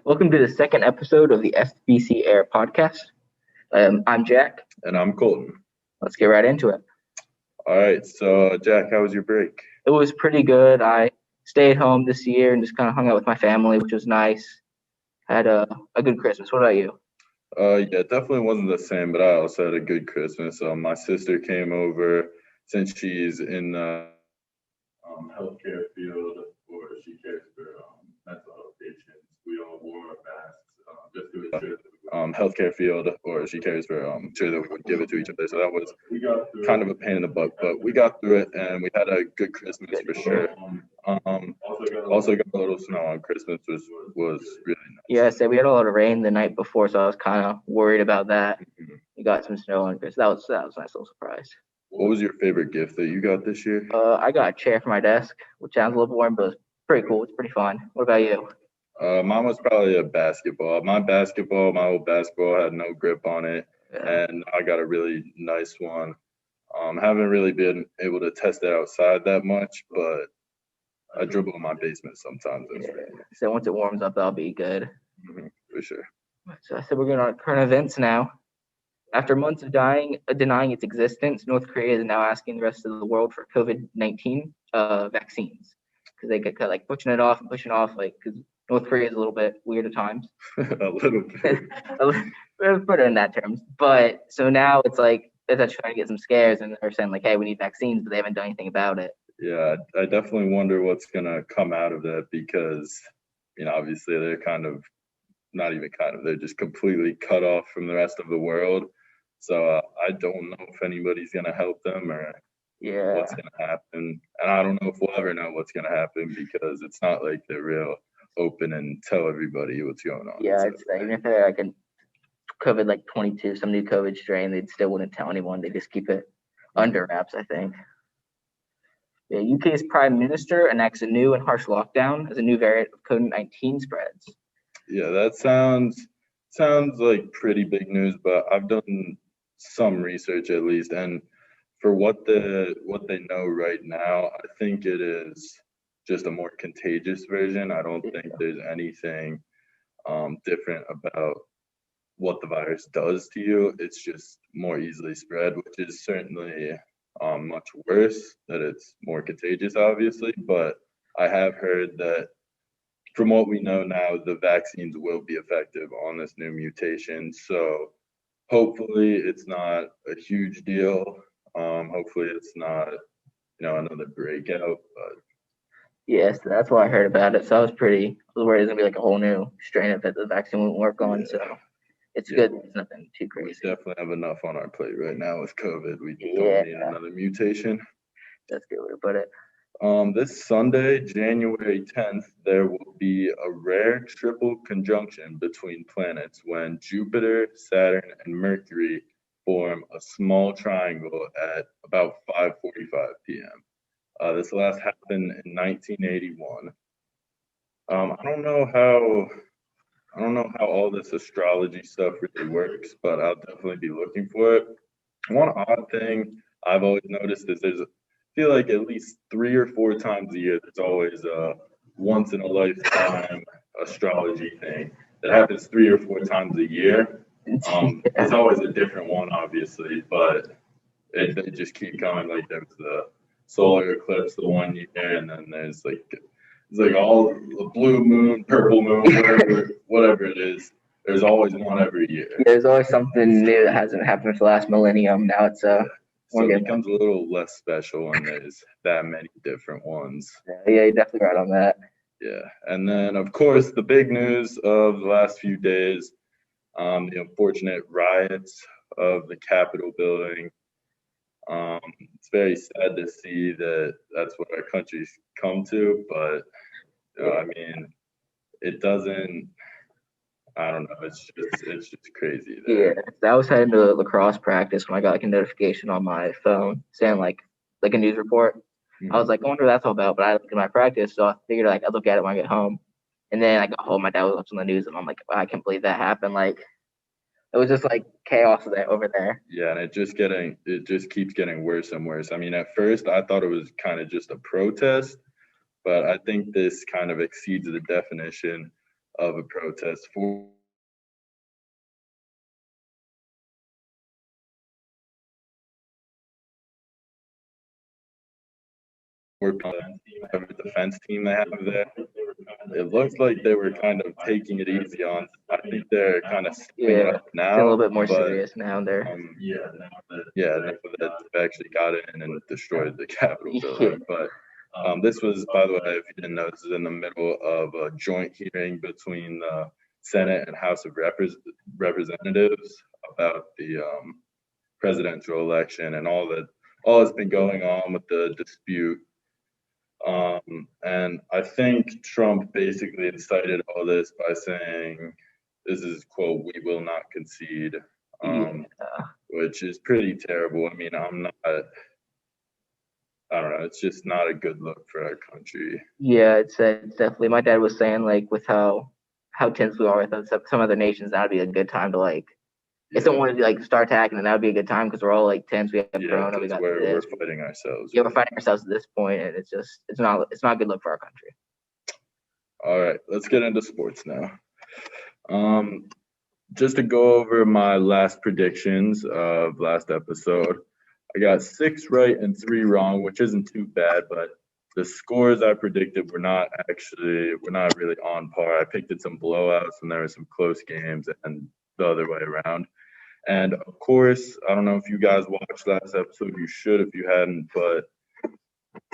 Welcome to the second episode of the FBC AIR podcast. I'm Jack. And I'm Colton. Let's get right into it. All right, so Jack, how was your break? It was pretty good. I stayed home this year and just kind of hung out with my family, which was nice. Had a good Christmas. What about you? Yeah, it definitely wasn't the same, but I also had a good Christmas. My sister came over since she's in the healthcare field, or she cares for mental health patients. We all wore our masks just to ensure that healthcare field, or she cares for sure that we would give it to each other. So that was kind of a pain in the butt, but we got through it, and we had a good Christmas for sure. Also got a little snow on Christmas, which was really nice. Yeah, so we had a lot of rain the night before, so I was kind of worried about that. We got some snow on Christmas. That was a nice little surprise. What was your favorite gift that you got this year? I got a chair for my desk, which sounds a little boring, but it's pretty cool. It's pretty fun. What about you? Mine was probably a basketball. My old basketball had no grip on it, and I got a really nice one. Haven't really been able to test it outside that much, but I dribble in my basement sometimes. So once it warms up, that'll be good. For sure. So I said we're going on current events now. After months of denying its existence, North Korea is now asking the rest of the world for COVID-19 vaccines because they get like pushing off, like because North Korea is a little bit weird at times. A little bit. Let's put it in that terms. But so now it's like they're trying to get some scares, and they're saying like, "Hey, we need vaccines," but they haven't done anything about it. Yeah, I definitely wonder what's gonna come out of that because, obviously they're they're just completely cut off from the rest of the world. So I don't know if anybody's gonna help them or what's gonna happen, and I don't know if we'll ever know what's gonna happen because it's not like they're real open and tell everybody what's going on. Yeah, it's even if they're like a COVID like 22, some new COVID strain, they still wouldn't tell anyone. They just keep it under wraps, I think. The UK's Prime Minister enacts a new and harsh lockdown as a new variant of COVID-19 spreads. Yeah, that sounds like pretty big news, but I've done some research at least, and for what they know right now, I think it is just a more contagious version. I don't think there's anything different about what the virus does to you. It's just more easily spread, which is certainly much worse that it's more contagious, obviously. But I have heard that from what we know now, the vaccines will be effective on this new mutation. So hopefully it's not a huge deal. Hopefully it's not, another breakout. But yes, that's why I heard about it. So I was worried it's gonna be like a whole new strain of it the vaccine won't work on. So it's good. It's nothing too crazy. We definitely have enough on our plate right now with COVID. We don't need another mutation. That's a good way to put it. This Sunday, January 10th, there will be a rare triple conjunction between planets when Jupiter, Saturn, and Mercury form a small triangle at about 5:45 p.m. This last happened in 1981. I don't know how all this astrology stuff really works, but I'll definitely be looking for it. One odd thing I've always noticed is I feel like at least 3 or 4 times a year, there's always a once in a lifetime astrology thing that happens 3 or 4 times a year. It's always a different one, obviously, but they just keep coming. Like there was the solar eclipse the one year, and then there's like all the blue moon, purple moon, whatever it is. There's always one every year. Yeah, there's always something new that hasn't happened for the last millennium. Now it's so it becomes a little less special when there's that many different ones. Yeah, you're definitely right on that. Yeah, and then of course the big news of the last few days, the unfortunate riots of the Capitol building. It's very sad to see that that's what our country's come to, but it doesn't. I don't know. It's just crazy. Yeah, I was heading to lacrosse practice when I got like a notification on my phone saying like a news report. Mm-hmm. I was like, I wonder what that's all about. But I looked at my practice, so I figured I'd look at it when I get home. And then I got home, my dad was watching the news, and I'm like, I can't believe that happened. Like, it was just like chaos over there. Yeah, and it just keeps getting worse and worse. I mean, at first I thought it was kind of just a protest, but I think this kind of exceeds the definition of a protest for the defense team they have there. It looks like they were kind of taking it easy on. I think they're kind of stepping it up It's a now, little bit more but serious now there. now that they've actually got in and destroyed the Capitol Yeah. building. But this was, by the way, if you didn't know, this is in the middle of a joint hearing between the Senate and House of Representatives about the presidential election and all that's been going on with the dispute. And I think Trump basically incited all this by saying, this is, quote, "we will not concede," which is pretty terrible. I mean, I don't know, it's just not a good look for our country. Yeah, it's definitely. My dad was saying, like, with how tense we are with some other nations, that'd be a good time to, like, if someone wanted to, like, start attacking, then that would be a good time because we're all, like, tense. We have Corona. We got we're fighting ourselves. Yeah, we're fighting ourselves at this point, and it's not a good look for our country. All right, let's get into sports now. Just to go over my last predictions of last episode, I got 6 right and 3 wrong, which isn't too bad, but the scores I predicted were not really on par. I picked at some blowouts and there were some close games and the other way around. And of course, I don't know if you guys watched last episode, you should if you hadn't, but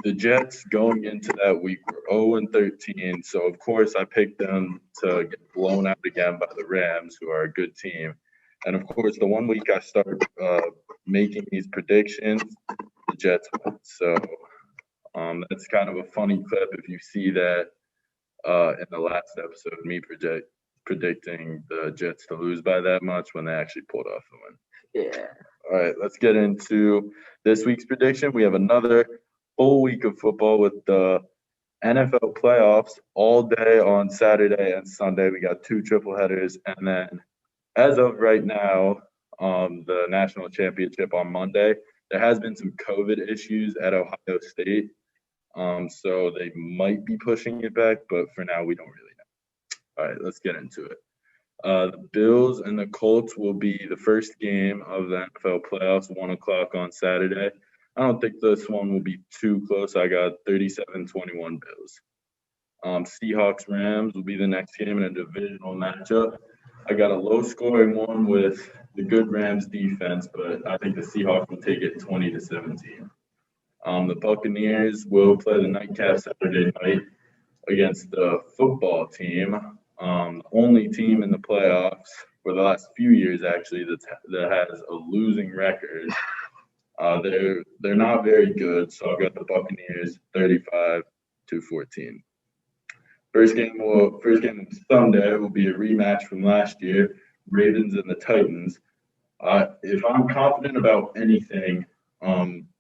the Jets going into that week were 0-13. So of course I picked them to get blown out again by the Rams, who are a good team. And of course, the one week I started making these predictions, the Jets won. So that's kind of a funny clip if you see that in the last episode, me predicting the Jets to lose by that much when they actually pulled off the win. Yeah. All right, let's get into this week's prediction. We have another full week of football with the NFL playoffs all day on Saturday and Sunday. We got 2 triple headers, and then as of right now, the national championship on Monday. There has been some COVID issues at Ohio State, so they might be pushing it back, but for now we don't really know. All right, let's get into it. The Bills and the Colts will be the first game of the NFL playoffs, 1 o'clock on Saturday. I don't think this one will be too close. I got 37-21 Bills. Seahawks-Rams will be the next game in a divisional matchup. I got a low-scoring one with the good Rams defense, but I think the Seahawks will take it 20-17. The Buccaneers will play the nightcap Saturday night against the football team. The only team in the playoffs for the last few years, actually, that has a losing record. They're not very good, so I've got the Buccaneers 35-14. First game on Sunday will be a rematch from last year, Ravens and the Titans. If I'm confident about anything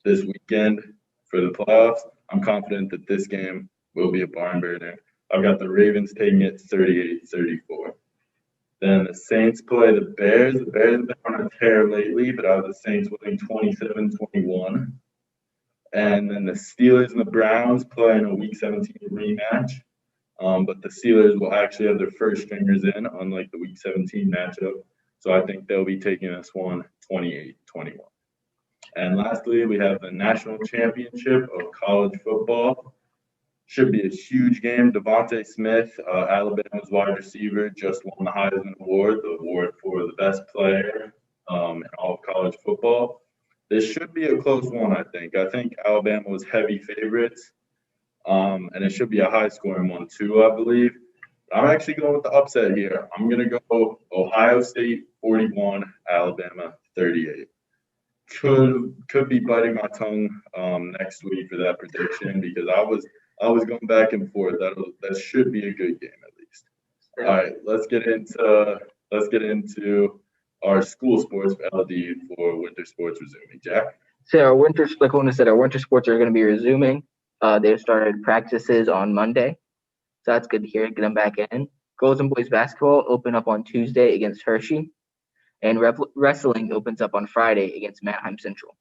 this weekend for the playoffs, I'm confident that this game will be a barn burner. I've got the Ravens taking it 38-34. Then the Saints play the Bears. The Bears have been on a tear lately, but I have the Saints winning 27-21. And then the Steelers and the Browns play in a Week 17 rematch. But the Steelers will actually have their first stringers in, unlike the Week 17 matchup. So I think they'll be taking this one 28-21. And lastly, we have the national championship of college football. Should be a huge game. Devontae Smith, Alabama's wide receiver, just won the Heisman Award, the award for the best player in all of college football. This should be a close one, I think. I think Alabama was heavy favorites, and it should be a high-scoring one too, I believe. I'm actually going with the upset here. I'm going to go Ohio State 41, Alabama 38. Could be biting my tongue next week for that prediction because I was going back and forth. That should be a good game at least. All right, let's get into our school sports for LD for winter sports resuming. Jack. So our winter, like Luna said, our winter sports are going to be resuming. They've started practices on Monday, so that's good to hear. Get them back in. Girls and boys basketball open up on Tuesday against Hershey, and wrestling opens up on Friday against Manheim Central.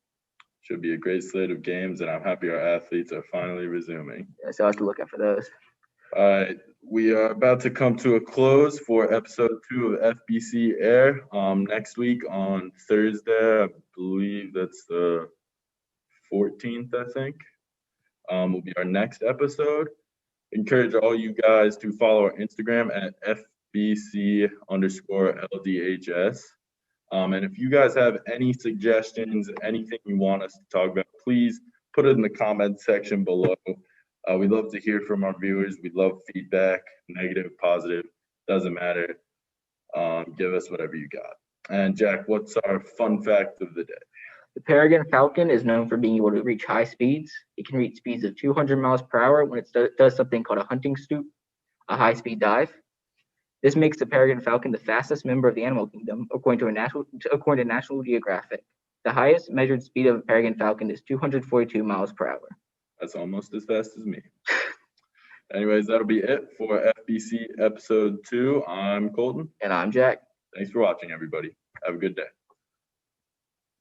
Should be a great slate of games, and I'm happy our athletes are finally resuming. Yeah, so I have to look out for those. All right, we are about to come to a close for episode 2 of FBC Air. Next week on Thursday, I believe that's the 14th, I think, will be our next episode. Encourage all you guys to follow our Instagram at FBC_LDHS. And if you guys have any suggestions, anything you want us to talk about, please put it in the comment section below. We love to hear from our viewers. We love feedback, negative, positive, doesn't matter. Give us whatever you got. And Jack, what's our fun fact of the day? The peregrine falcon is known for being able to reach high speeds. It can reach speeds of 200 miles per hour when it does something called a hunting stoop, a high-speed dive. This makes the peregrine falcon the fastest member of the animal kingdom, according to National Geographic. The highest measured speed of a peregrine falcon is 242 miles per hour. That's almost as fast as me. Anyways, that'll be it for FBC episode 2. I'm Colton. And I'm Jack. Thanks for watching, everybody. Have a good day.